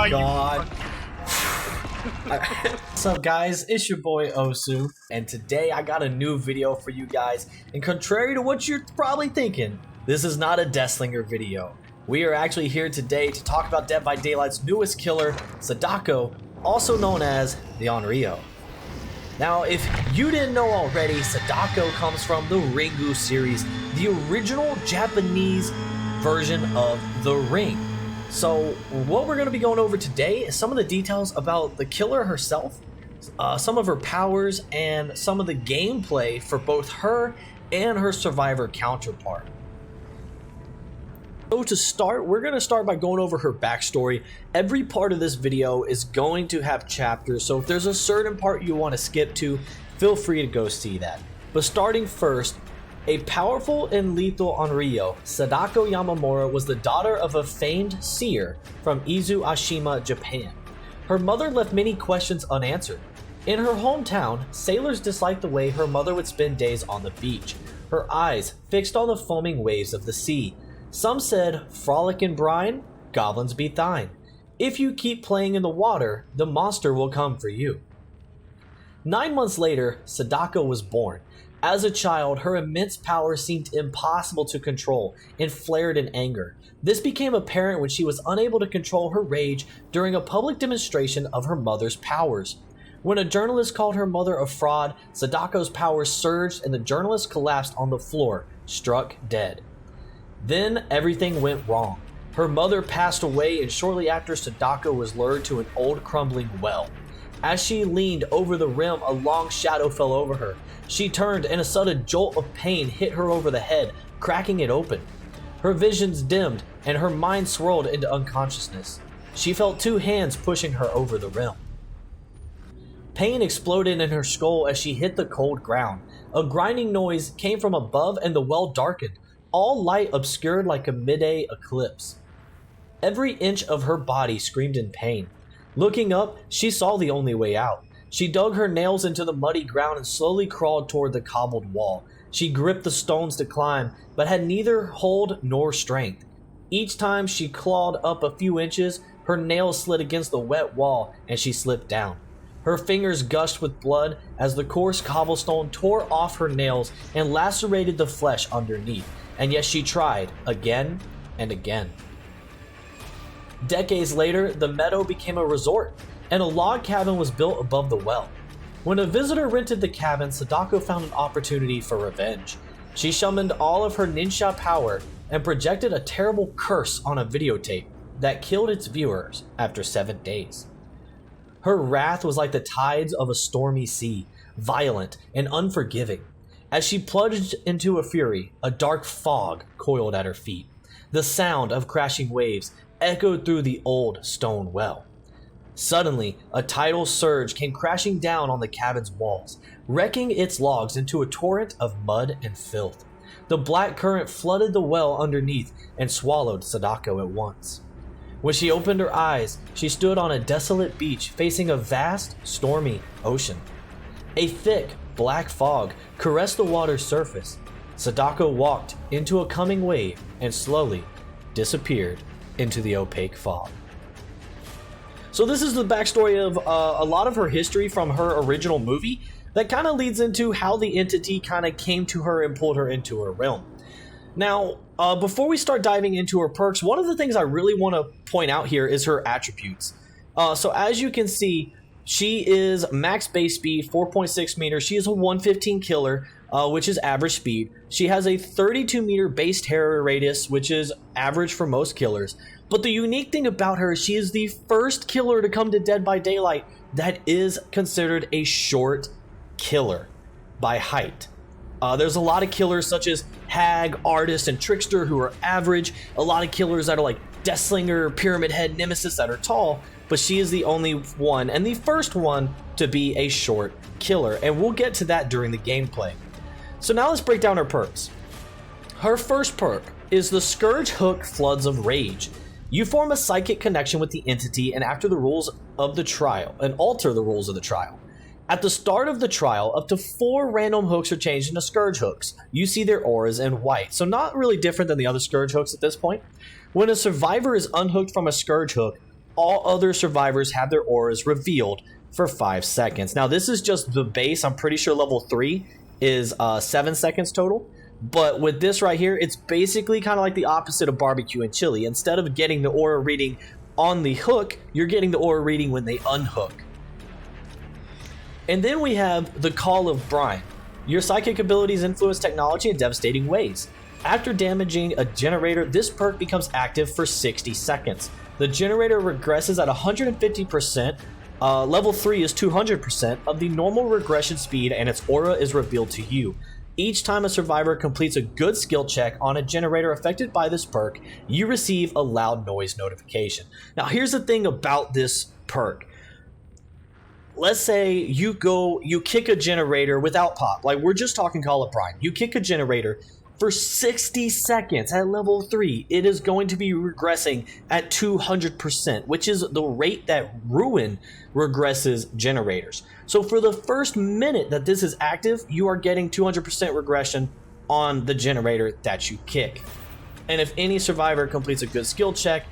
Oh, god. What's up guys, it's your boy Osu, and today I got a new video for you guys, and contrary to what you're probably thinking, this is not a Deathslinger video. We are actually here today to talk about Dead by Daylight's newest killer, Sadako, also known as the Onryo. Now, if you didn't know already, Sadako comes from the Ringu series, the original Japanese version of The Ring. So what we're going to be going over today is some of the details about the killer herself, some of her powers, and some of the gameplay for both her and her survivor counterpart. So to start, we're going to start by going over her backstory. Every part of this video is going to have chapters, so if there's a certain part you want to skip to, feel free to go see that. But starting first, a powerful and lethal Onryo, Sadako Yamamura was the daughter of a famed seer from Izu Ashima, Japan. Her mother left many questions unanswered. In her hometown, sailors disliked the way her mother would spend days on the beach, her eyes fixed on the foaming waves of the sea. Some said, "Frolic in brine, goblins be thine. If you keep playing in the water, the monster will come for you." 9 months later, Sadako was born. As a child, her immense power seemed impossible to control and flared in anger. This became apparent when she was unable to control her rage during a public demonstration of her mother's powers. When a journalist called her mother a fraud, Sadako's powers surged and the journalist collapsed on the floor, struck dead. Then everything went wrong. Her mother passed away, and shortly after, Sadako was lured to an old crumbling well. As she leaned over the rim, a long shadow fell over her. She turned, and a sudden jolt of pain hit her over the head, cracking it open. Her visions dimmed, and her mind swirled into unconsciousness. She felt two hands pushing her over the rim. Pain exploded in her skull as she hit the cold ground. A grinding noise came from above, and the well darkened, all light obscured like a midday eclipse. Every inch of her body screamed in pain. Looking up, she saw the only way out. She dug her nails into the muddy ground and slowly crawled toward the cobbled wall. She gripped the stones to climb, but had neither hold nor strength. Each time she clawed up a few inches, her nails slid against the wet wall and she slipped down. Her fingers gushed with blood as the coarse cobblestone tore off her nails and lacerated the flesh underneath, and yet she tried again and again. Decades later, the meadow became a resort, and a log cabin was built above the well. When a visitor rented the cabin, Sadako found an opportunity for revenge. She summoned all of her ninja power and projected a terrible curse on a videotape that killed its viewers after 7 days. Her wrath was like the tides of a stormy sea, violent and unforgiving. As she plunged into a fury, a dark fog coiled at her feet. The sound of crashing waves echoed through the old stone well. Suddenly, a tidal surge came crashing down on the cabin's walls, wrecking its logs into a torrent of mud and filth. The black current flooded the well underneath and swallowed Sadako at once. When she opened her eyes, she stood on a desolate beach facing a vast, stormy ocean. A thick, black fog caressed the water's surface. Sadako walked into a coming wave and slowly disappeared into the opaque fog. So this is the backstory of a lot of her history from her original movie that kind of leads into how the entity kind of came to her and pulled her into her realm. Now, before we start diving into her perks, one of the things I really want to point out here is her attributes. So as you can see, she is max base speed, 4.6 meters. She is a 115 killer, which is average speed. She has a 32 meter base terror radius, which is average for most killers. But the unique thing about her is she is the first killer to come to Dead by Daylight that is considered a short killer by height. There's a lot of killers such as Hag, Artist, and Trickster who are average. A lot of killers that are like Deathslinger, Pyramid Head, Nemesis that are tall. But she is the only one and the first one to be a short killer. And we'll get to that during the gameplay. So now let's break down her perks. Her first perk is the Scourge Hook Floods of Rage. You form a psychic connection with the entity and after the rules of the trial, and alter the rules of the trial. At the start of the trial, up to 4 random hooks are changed into Scourge hooks. You see their auras in white, so not really different than the other Scourge hooks at this point. When a survivor is unhooked from a Scourge hook, all other survivors have their auras revealed for 5 seconds. Now, this is just the base. I'm pretty sure level 3 is 7 seconds total. But with this right here, it's basically kind of like the opposite of barbecue and chili. Instead of getting the aura reading on the hook, you're getting the aura reading when they unhook. And then we have the Call of Brine. Your psychic abilities influence technology in devastating ways. After damaging a generator, this perk becomes active for 60 seconds. The generator regresses at 150%. Level 3 is 200% of the normal regression speed, and its aura is revealed to you. Each time a survivor completes a good skill check on a generator affected by this perk, you receive a loud noise notification. Now, here's the thing about this perk. Let's say you kick a generator without pop. Like, we're just talking Call of Brine. You kick a generator for 60 seconds at level 3. It is going to be regressing at 200%, which is the rate that Ruin regresses generators. So for the first minute that this is active, you are getting 200% regression on the generator that you kick. And if any survivor completes a good skill check,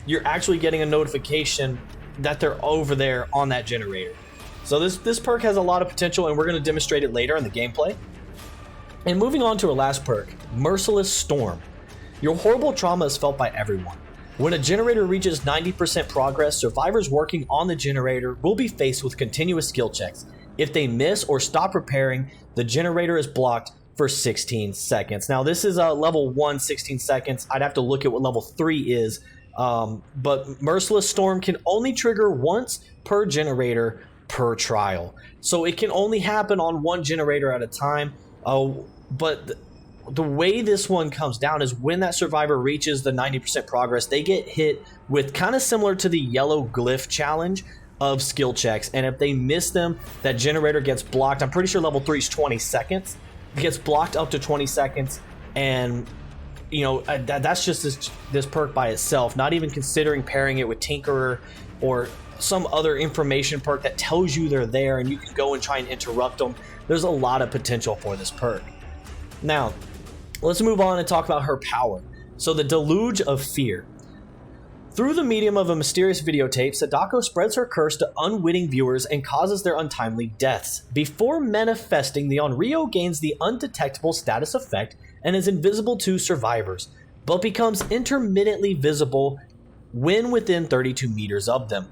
you're actually getting a notification that they're over there on that generator. So this perk has a lot of potential, and we're going to demonstrate it later in the gameplay. And moving on to our last perk, Merciless Storm. Your horrible trauma is felt by everyone. When a generator reaches 90% progress, survivors working on the generator will be faced with continuous skill checks. If they miss or stop repairing, the generator is blocked for 16 seconds. Now, this is level 1, 16 seconds. I'd have to look at what level 3 is. But Merciless Storm can only trigger once per generator per trial. So it can only happen on one generator at a time. But the way this one comes down is when that survivor reaches the 90% progress, they get hit with kind of similar to the yellow glyph challenge of skill checks. And if they miss them, that generator gets blocked. I'm pretty sure level 3 is 20 seconds. It gets blocked up to 20 seconds. And you know, that's just this perk by itself, not even considering pairing it with Tinkerer or some other information perk that tells you they're there and you can go and try and interrupt them. There's a lot of potential for this perk. Now, let's move on and talk about her power. So the Deluge of Fear. Through the medium of a mysterious videotape, Sadako spreads her curse to unwitting viewers and causes their untimely deaths. Before manifesting, the Onryo gains the undetectable status effect and is invisible to survivors, but becomes intermittently visible when within 32 meters of them.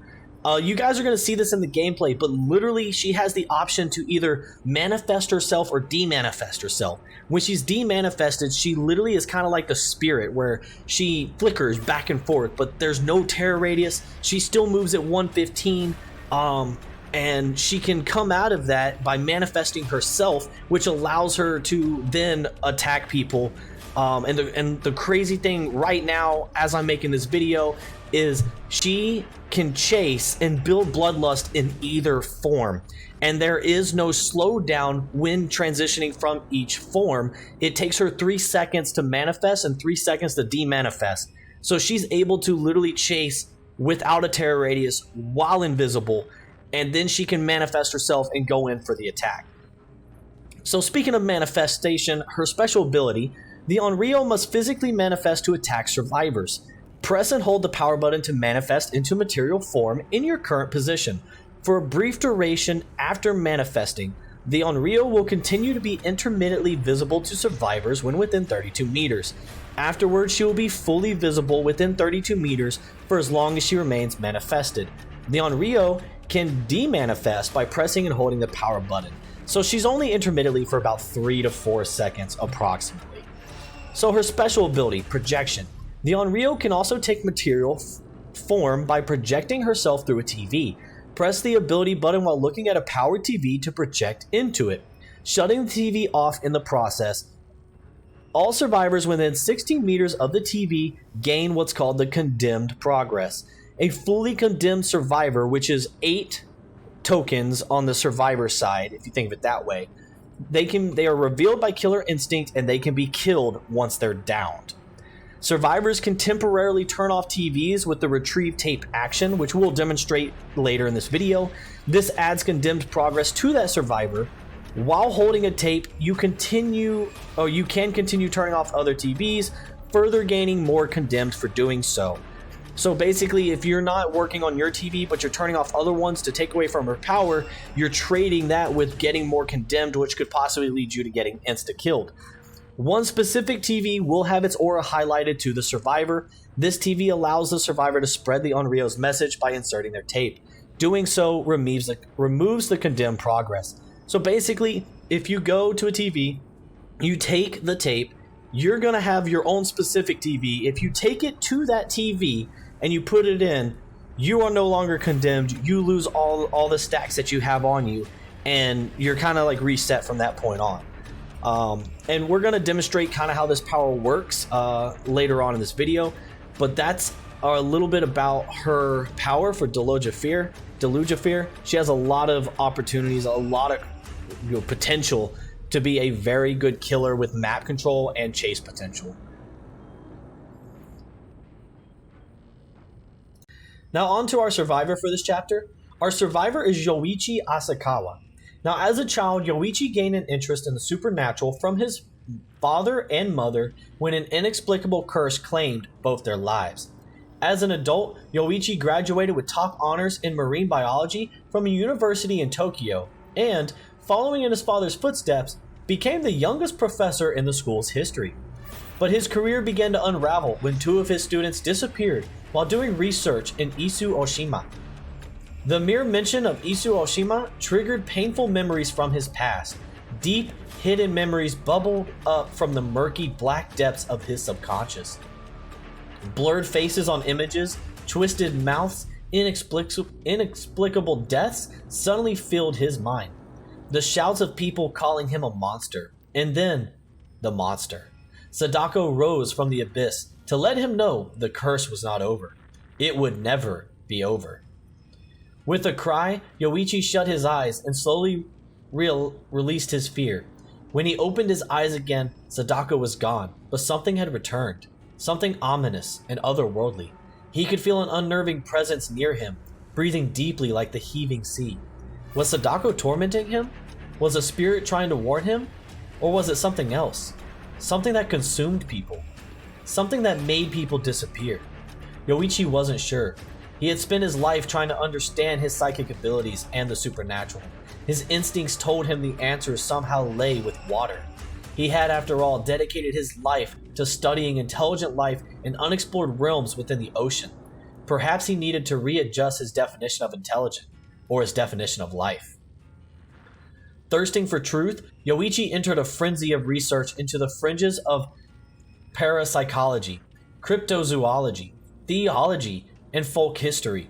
You guys are going to see this in the gameplay, but literally she has the option to either manifest herself or demanifest herself. When she's demanifested, she literally is kind of like the spirit where she flickers back and forth, but there's no terror radius. She still moves at 115, and she can come out of that by manifesting herself, which allows her to then attack people. And the crazy thing right now, as I'm making this video, is she can chase and build bloodlust in either form, and there is no slowdown when transitioning from each form. It takes her 3 seconds to manifest and 3 seconds to demanifest, so she's able to literally chase without a terror radius while invisible, and then she can manifest herself and go in for the attack. So speaking of manifestation, her special ability, the Onryo must physically manifest to attack survivors. Press and hold the power button to manifest into material form in your current position. For a brief duration after manifesting, the Onryo will continue to be intermittently visible to survivors when within 32 meters. Afterwards, she will be fully visible within 32 meters for as long as she remains manifested. The Onryo can demanifest by pressing and holding the power button, so she's only intermittently for about 3 to 4 seconds approximately. So her special ability, Projection. The Onryo can also take material form by projecting herself through a TV. Press the ability button while looking at a powered TV to project into it, shutting the TV off in the process. All survivors within 16 meters of the TV gain what's called the Condemned Progress. A fully condemned survivor, which is 8 tokens on the survivor side, if you think of it that way, they are revealed by Killer Instinct and they can be killed once they're downed. Survivors can temporarily turn off TVs with the retrieve tape action, which we'll demonstrate later in this video. This adds condemned progress to that survivor. While holding a tape, you can continue turning off other TVs, further gaining more condemned for doing so. So basically, if you're not working on your TV, but you're turning off other ones to take away from her power, you're trading that with getting more condemned, which could possibly lead you to getting insta-killed. One specific TV will have its aura highlighted to the survivor. This TV allows the survivor to spread the Onryo's message by inserting their tape. Doing so removes the condemned progress. So basically, if you go to a TV, you take the tape, you're going to have your own specific TV. If you take it to that TV and you put it in, you are no longer condemned. You lose all the stacks that you have on you, and you're kind of like reset from that point on. And we're going to demonstrate kind of how this power works later on in this video, but that's a little bit about her power for Deluge Fear. She has a lot of opportunities, a lot of potential to be a very good killer with map control and chase potential. Now on to our survivor for this chapter. Our survivor is Yoichi Asakawa. Now as a child, Yoichi gained an interest in the supernatural from his father and mother when an inexplicable curse claimed both their lives. As an adult, Yoichi graduated with top honors in marine biology from a university in Tokyo and, following in his father's footsteps, became the youngest professor in the school's history. But his career began to unravel when two of his students disappeared while doing research in Isu Oshima. The mere mention of Isu Oshima triggered painful memories from his past. Deep, hidden memories bubbled up from the murky black depths of his subconscious. Blurred faces on images, twisted mouths, inexplicable deaths suddenly filled his mind. The shouts of people calling him a monster, and then the monster. Sadako rose from the abyss to let him know the curse was not over. It would never be over. With a cry, Yoichi shut his eyes and slowly released his fear. When he opened his eyes again, Sadako was gone, but something had returned. Something ominous and otherworldly. He could feel an unnerving presence near him, breathing deeply like the heaving sea. Was Sadako tormenting him? Was a spirit trying to warn him? Or was it something else? Something that consumed people. Something that made people disappear. Yoichi wasn't sure. He had spent his life trying to understand his psychic abilities and the supernatural. His instincts told him the answers somehow lay with water. He had, after all, dedicated his life to studying intelligent life in unexplored realms within the ocean. Perhaps he needed to readjust his definition of intelligent, or his definition of life. Thirsting for truth, Yoichi entered a frenzy of research into the fringes of parapsychology, cryptozoology, theology, and folk history.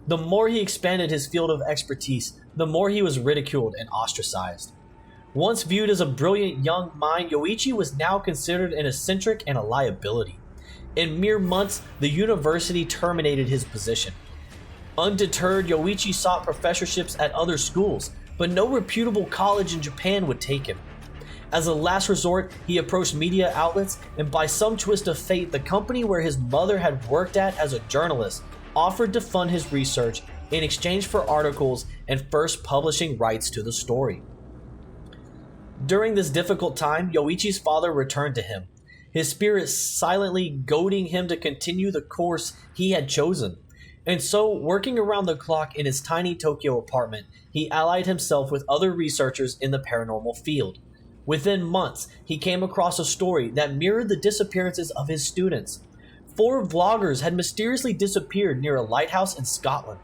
The more he expanded his field of expertise, the more he was ridiculed and ostracized. Once viewed as a brilliant young mind, Yoichi was now considered an eccentric and a liability. In mere months, the university terminated his position. Undeterred, Yoichi sought professorships at other schools, but no reputable college in Japan would take him. As a last resort, he approached media outlets, and by some twist of fate, the company where his mother had worked at as a journalist offered to fund his research in exchange for articles and first publishing rights to the story. During this difficult time, Yoichi's father returned to him, his spirit silently goading him to continue the course he had chosen. And so, working around the clock in his tiny Tokyo apartment, he allied himself with other researchers in the paranormal field. Within months, he came across a story that mirrored the disappearances of his students. 4 vloggers had mysteriously disappeared near a lighthouse in Scotland.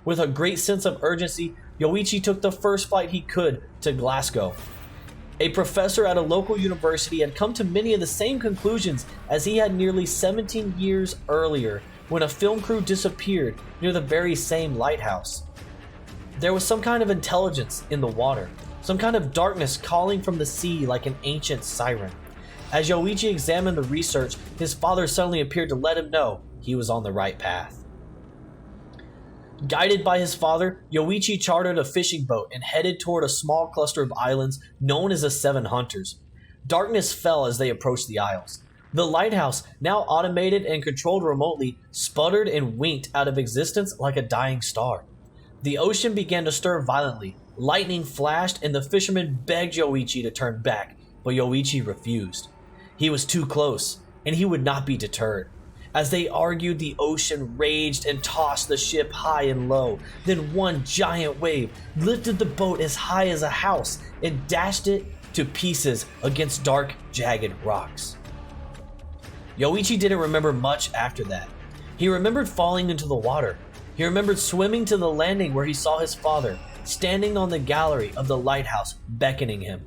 With a great sense of urgency, Yoichi took the first flight he could to Glasgow. A professor at a local university had come to many of the same conclusions as he had nearly 17 years earlier when a film crew disappeared near the very same lighthouse. There was some kind of intelligence in the water, some kind of darkness calling from the sea like an ancient siren. As Yoichi examined the research, his father suddenly appeared to let him know he was on the right path. Guided by his father, Yoichi chartered a fishing boat and headed toward a small cluster of islands known as the Seven Hunters. Darkness fell as they approached the isles. The lighthouse, now automated and controlled remotely, sputtered and winked out of existence like a dying star. The ocean began to stir violently. Lightning flashed and the fishermen begged Yoichi to turn back, but Yoichi refused. He was too close, and he would not be deterred. As they argued, the ocean raged and tossed the ship high and low. Then one giant wave lifted the boat as high as a house and dashed it to pieces against dark, jagged rocks. Yoichi didn't remember much after that. He remembered falling into the water. He remembered swimming to the landing where he saw his father, standing on the gallery of the lighthouse, beckoning him.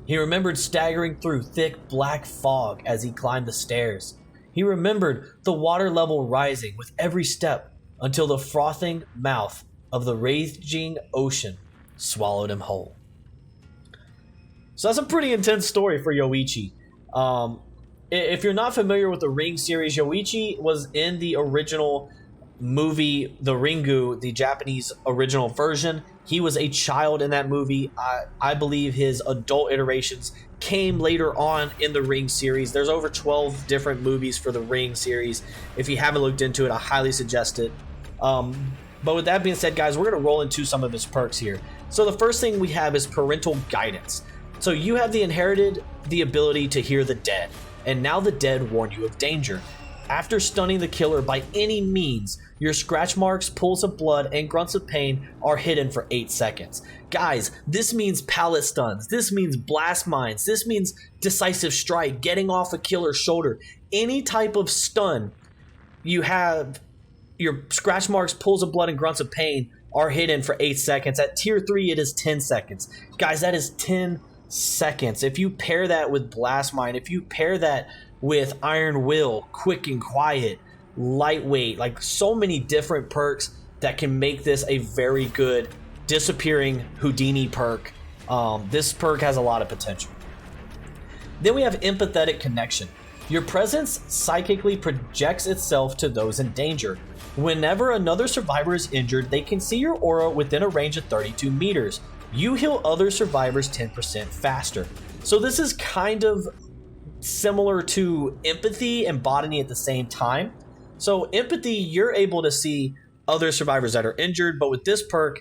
He remembered staggering through thick black fog as he climbed the stairs. He remembered the water level rising with every step until the frothing mouth of the raging ocean swallowed him whole. So that's a pretty intense story for Yoichi. If you're not familiar with the Ring series, Yoichi was in the original movie, the Ringu, the Japanese original version. He was a child in that movie. I believe his adult iterations came later on in the Ring series. There's over 12 different movies for the Ring series. If you haven't looked into it, I highly suggest it. But with that being said, guys, we're going to roll into some of his perks here. So the first thing we have is Parental Guidance. So you have inherited the ability to hear the dead, and now the dead warn you of danger. After stunning the killer by any means, your scratch marks, pools of blood, and grunts of pain are hidden for 8 seconds. Guys, this means pallet stuns, this means blast mines, this means decisive strike, getting off a killer's shoulder. Any type of stun, you have your scratch marks, pools of blood, and grunts of pain are hidden for 8 seconds. At tier 3, it is 10 seconds. Guys, that is 10 seconds. If you pair that with blast mine, if you pair that with Iron Will, quick and quiet, lightweight, like so many different perks that can make this a very good disappearing Houdini perk. This perk has a lot of potential. Then we have Empathetic Connection. Your presence psychically projects itself to those in danger. Whenever another survivor is injured, they can see your aura within a range of 32 meters. You heal other survivors 10% faster. So this is kind of similar to Empathy and Botany at the same time. So Empathy, you're able to see other survivors that are injured, but with this perk,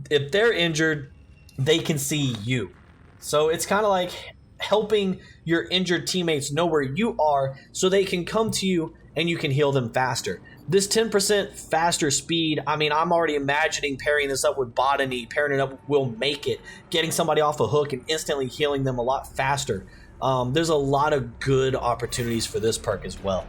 if they're injured, they can see you. So it's kind of like helping your injured teammates know where you are so they can come to you and you can heal them faster. This 10% faster speed, I mean, I'm already imagining pairing this up with Botany, pairing it up with Will Make It, getting somebody off a hook and instantly healing them a lot faster. There's a lot of good opportunities for this perk as well.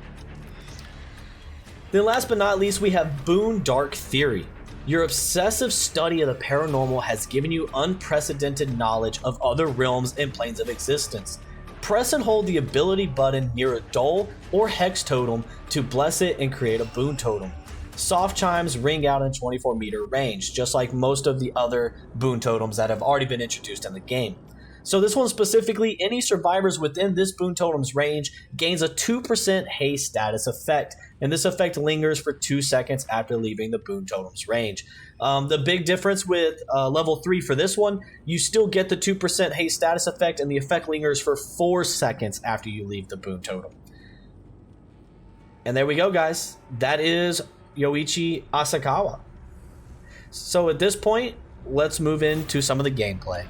Then last but not least, we have Boon Dark Theory. Your obsessive study of the paranormal has given you unprecedented knowledge of other realms and planes of existence. Press and hold the ability button near a dull or hex totem to bless it and create a boon totem. Soft chimes ring out in 24-meter range, just like most of the other boon totems that have already been introduced in the game. So this one specifically, any survivors within this boon totem's range gains a 2% haste status effect, and this effect lingers for 2 seconds after leaving the boon totem's range. The big difference with level 3 for this one, you still get the 2% haste status effect, and the effect lingers for 4 seconds after you leave the boon totem. And there we go, guys. That is Yoichi Asakawa. So at this point, let's move into some of the gameplay.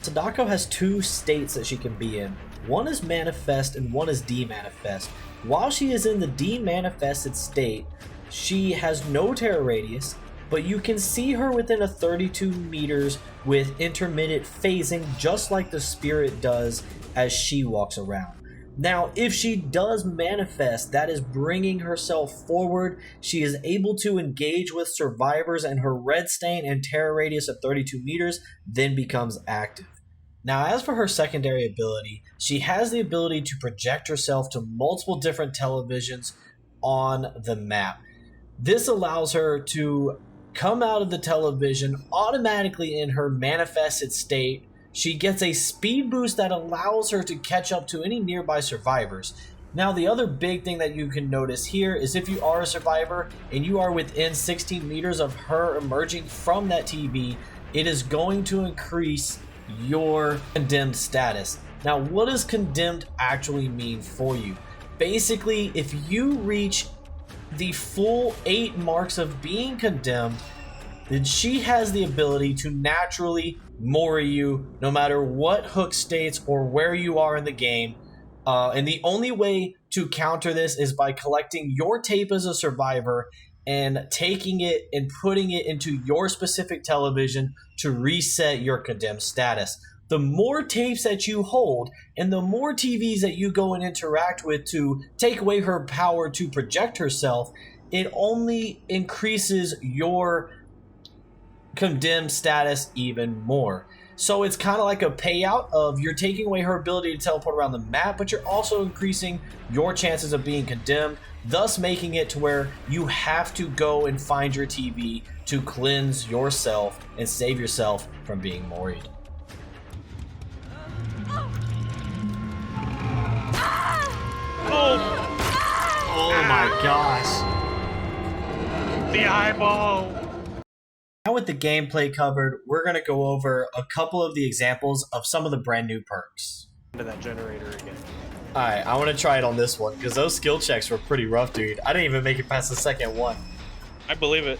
Sadako has 2 states that she can be in. One is manifest and one is demanifest. While she is in the demanifested state, she has no terror radius, but you can see her within a 32 meters with intermittent phasing, just like the spirit does as she walks around. Now, if she does manifest, that is bringing herself forward. She is able to engage with survivors, and her red stain and terror radius of 32 meters then becomes active. Now, as for her secondary ability, she has the ability to project herself to multiple different televisions on the map. This allows her to come out of the television automatically in her manifested state. She gets a speed boost that allows her to catch up to any nearby survivors. Now, the other big thing that you can notice here is if you are a survivor and you are within 16 meters of her emerging from that TV, it is going to increase your condemned status. Now, what does condemned actually mean for you? Basically, if you reach the full 8 marks of being condemned, then she has the ability to naturally Mori you no matter what hook states or where you are in the game. And the only way to counter this is by collecting your tape as a survivor and taking it and putting it into your specific television to reset your condemned status. The more tapes that you hold and the more TVs that you go and interact with to take away her power to project herself, it only increases your condemned status even more. So it's kind of like a payout of you're taking away her ability to teleport around the map, but you're also increasing your chances of being condemned, thus making it to where you have to go and find your TV to cleanse yourself and save yourself from being moried. Oh my gosh. The eyeball. Now with the gameplay covered, we're going to go over a couple of the examples of some of the brand new perks. Into that generator again. Alright, I want to try it on this one, because those skill checks were pretty rough, dude. I didn't even make it past the second one. I believe it.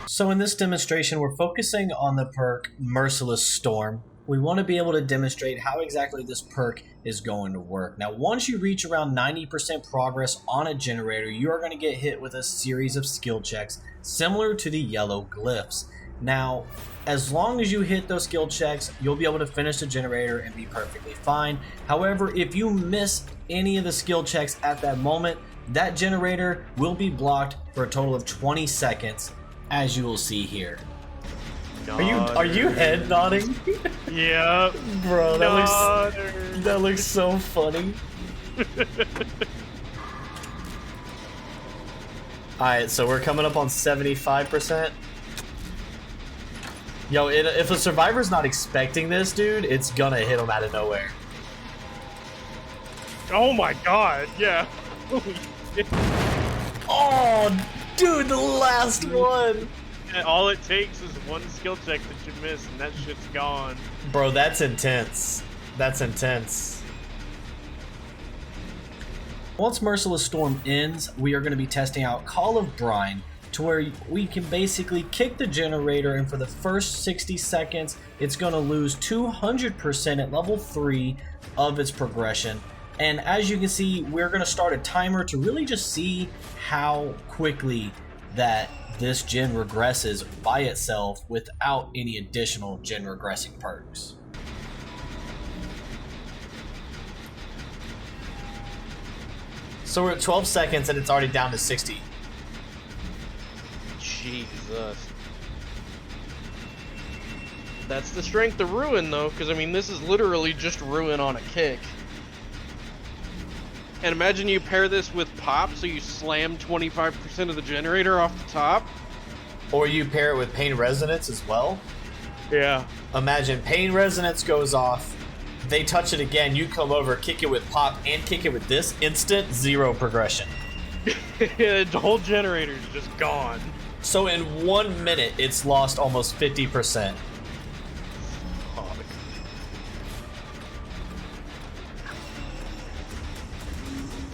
So in this demonstration, we're focusing on the perk Merciless Storm. We want to be able to demonstrate how exactly this perk is going to work. Now, once you reach around 90% progress on a generator, you are going to get hit with a series of skill checks similar to the yellow glyphs. Now, as long as you hit those skill checks, you'll be able to finish the generator and be perfectly fine. However, if you miss any of the skill checks at that moment, that generator will be blocked for a total of 20 seconds, as you will see here. Are you head nodding? Yeah. Bro, that looks so funny. Alright, so we're coming up on 75%. Yo, if a survivor's not expecting this, dude, it's gonna hit them out of nowhere. Oh my god, yeah. Oh, dude, the last one. And all it takes is one skill check that you miss, and that shit's gone. Bro, that's intense. That's intense. Once Merciless Storm ends, we are going to be testing out Call of Brine, to where we can basically kick the generator, and for the first 60 seconds, it's going to lose 200% at level 3 of its progression. And as you can see, we're going to start a timer to really just see how quickly that this gen regresses by itself without any additional gen regressing perks. So we're at 12 seconds and it's already down to 60. Jesus. That's the strength of Ruin, though, because, I mean, this is literally just Ruin on a kick. And imagine you pair this with Pop, so you slam 25% of the generator off the top. Or you pair it with Pain Resonance as well. Yeah. Imagine Pain Resonance goes off, they touch it again, you come over, kick it with Pop, and kick it with this, instant 0 progression. The whole generator's just gone. So in 1 minute, it's lost almost 50%.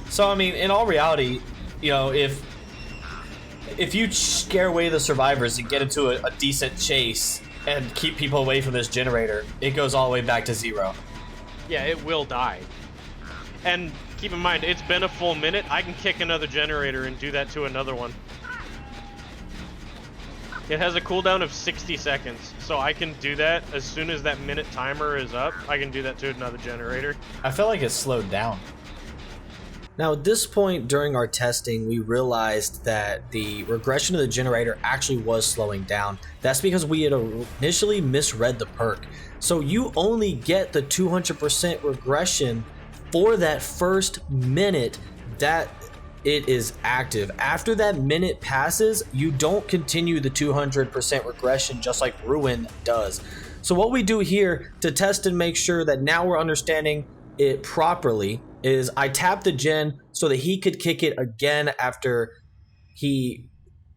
So, I mean, in all reality, you know, if you scare away the survivors and get into a decent chase and keep people away from this generator, it goes all the way back to 0. Yeah, it will die. And keep in mind, it's been a full minute. I can kick another generator and do that to another one. It has a cooldown of 60 seconds, so I can do that as soon as that minute timer is up. I can do that to another generator. I feel like it's slowed down. Now at this point during our testing, we realized that the regression of the generator actually was slowing down. That's because we had initially misread the perk. So you only get the 200% regression for that first minute that it is active. After that minute passes, you don't continue the 200% regression just like Ruin does. So what we do here to test and make sure that now we're understanding it properly is I tapped the gen so that he could kick it again after he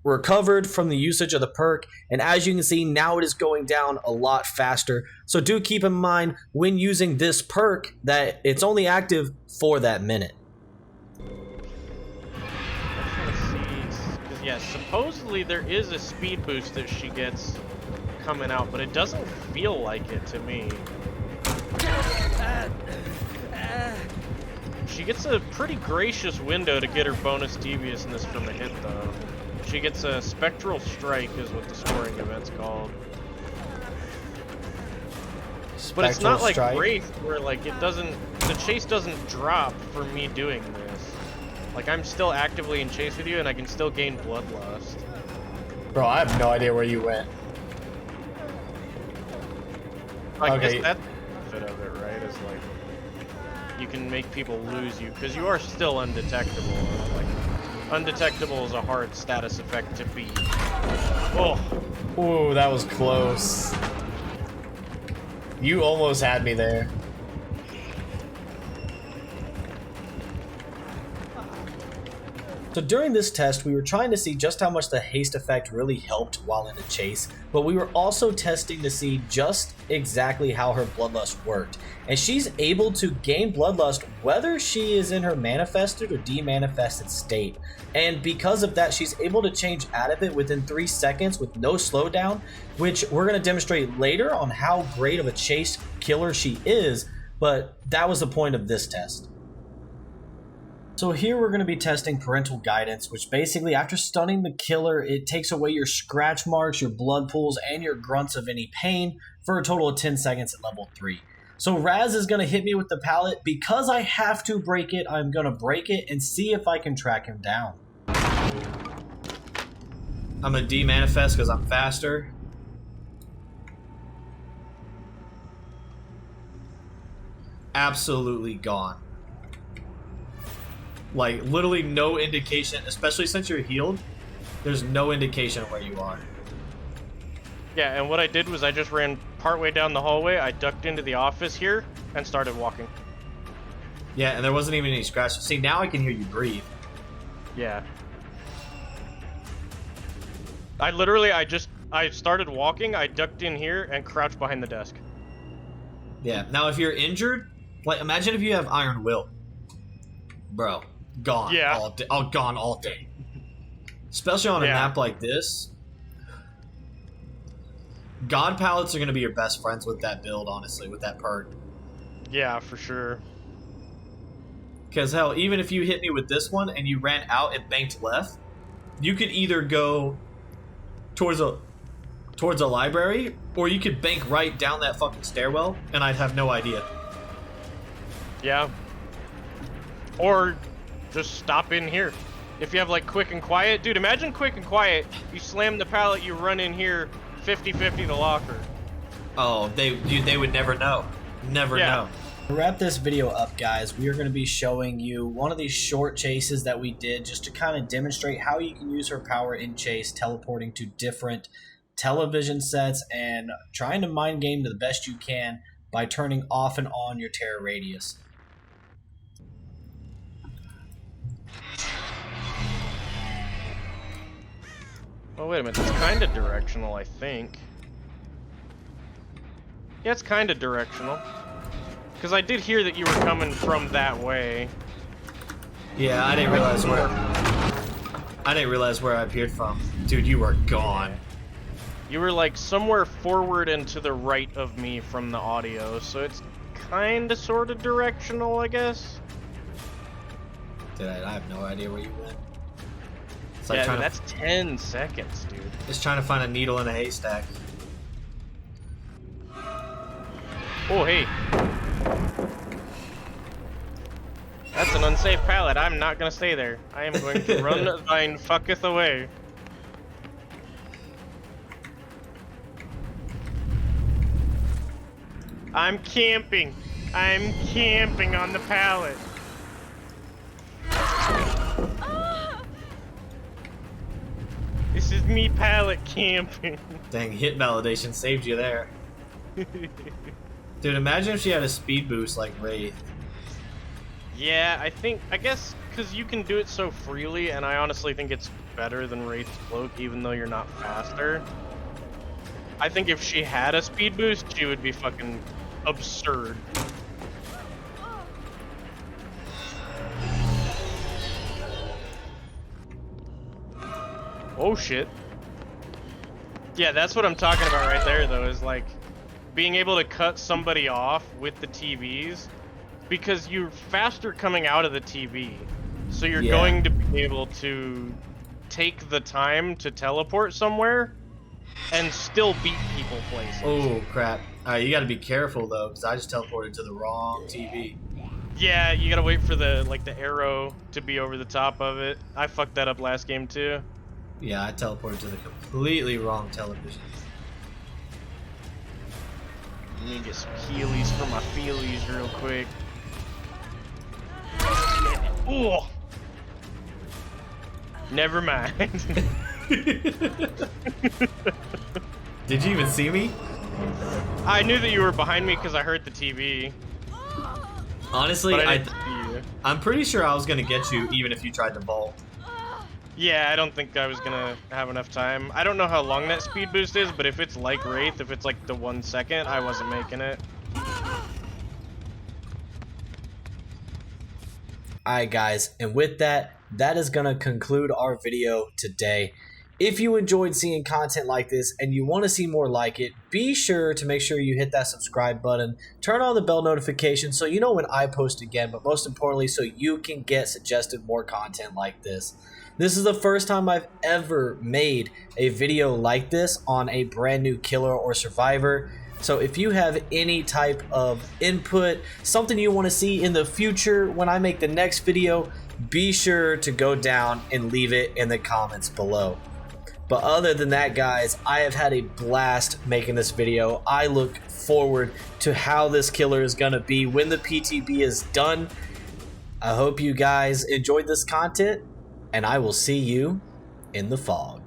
recovered from the usage of the perk, and as you can see, now it is going down a lot faster. So do keep in mind when using this perk that it's only active for that minute. Yeah, supposedly there is a speed boost that she gets coming out, but it doesn't feel like it to me. She gets a pretty gracious window to get her bonus deviousness from a hit, though. She gets a Spectral Strike, is what the scoring event's called. But it's not like Wraith, where like it doesn't, the chase doesn't drop for me doing this. Like I'm still actively in chase with you, and I can still gain Bloodlust. Bro, I have no idea where you went. I guess that's the benefit of it, right? Is like you can make people lose you because you are still undetectable. Like undetectable is a hard status effect to beat. Oh, ooh, that was close. You almost had me there. So during this test, we were trying to see just how much the haste effect really helped while in a chase, but we were also testing to see just exactly how her bloodlust worked. And she's able to gain bloodlust whether she is in her manifested or demanifested state. And because of that, she's able to change out of it within 3 seconds with no slowdown, which we're going to demonstrate later on how great of a chase killer she is, but that was the point of this test. So here we're going to be testing Parental Guidance, which basically after stunning the killer, it takes away your scratch marks, your blood pools, and your grunts of any pain for a total of 10 seconds at level 3. So Raz is going to hit me with the pallet. Because I have to break it, I'm going to break it and see if I can track him down. I'm going to demanifest because I'm faster. Absolutely gone. Like, literally no indication, especially since you're healed, there's no indication of where you are. yeah, and what I did was I just ran partway down the hallway, I ducked into the office here, and started walking. Yeah, and there wasn't even any scratches. See, now I can hear you breathe. Yeah. I started walking, I ducked in here, and crouched behind the desk. Yeah, now if you're injured, like, imagine if you have Iron Will. Bro, gone. Yeah. All day. Oh, gone all day. Especially on a map like this. God pallets are going to be your best friends with that build, honestly, with that perk. Yeah, for sure. Because, hell, even if you hit me with this one and you ran out and banked left, you could either go towards a library, or you could bank right down that fucking stairwell, and I'd have no idea. Yeah. Or just stop in here. If you have like quick and quiet, dude, imagine quick and quiet. You slam the pallet, you run in here, 50-50 the locker. Oh, they would never know. Never know. To wrap this video up, guys, we are going to be showing you one of these short chases that we did just to kind of demonstrate how you can use her power in chase, teleporting to different television sets and trying to mind game to the best you can by turning off and on your terror radius. Oh, wait a minute. It's kind of directional, I think. Yeah, it's kind of directional. Because I did hear that you were coming from that way. Yeah, I didn't realize where I appeared from. Dude, you were gone. You were like somewhere forward and to the right of me from the audio, so it's kind of sort of directional, I guess. Dude, I have no idea where you went. It's Yeah, like that's 10 seconds, dude. Just trying to find a needle in a haystack. Oh, hey. That's an unsafe pallet. I'm not gonna stay there. I am going to run thine fucketh away. I'm camping. I'm camping on the pallet. This is me pallet camping. Dang, hit validation saved you there. Dude, imagine if she had a speed boost like Wraith. Yeah, I guess, because you can do it so freely, and I honestly think it's better than Wraith's Cloak, even though you're not faster. I think if she had a speed boost, she would be fucking absurd. Oh shit. Yeah, that's what I'm talking about right there, though, is like being able to cut somebody off with the TVs because you're faster coming out of the TV. So you're Yeah. going to be able to take the time to teleport somewhere and still beat people places. Oh crap! All right, you got to be careful though, because I just teleported to the wrong TV. Yeah, you gotta wait for the arrow to be over the top of it. I fucked that up last game too. Yeah, I teleported to the completely wrong television. Let me get some healies for my feelies real quick. Ooh. Never mind. Did you even see me? I knew that you were behind me because I heard the TV. Honestly, But I didn't see you. I'm pretty sure I was gonna get you even if you tried to vault. Yeah, I don't think I was gonna have enough time. I don't know how long that speed boost is, but if it's like Wraith, if it's like the 1 second, I wasn't making it. Alright guys, and with that, that is going to conclude our video today. If you enjoyed seeing content like this and you want to see more like it, be sure to make sure you hit that subscribe button, turn on the bell notification so you know when I post again, but most importantly so you can get suggested more content like this. This is the first time I've ever made a video like this on a brand new killer or survivor. So if you have any type of input, something you want to see in the future when I make the next video, be sure to go down and leave it in the comments below. But other than that guys, I have had a blast making this video. I look forward to how this killer is going to be when the PTB is done. I hope you guys enjoyed this content, and I will see you in the fog.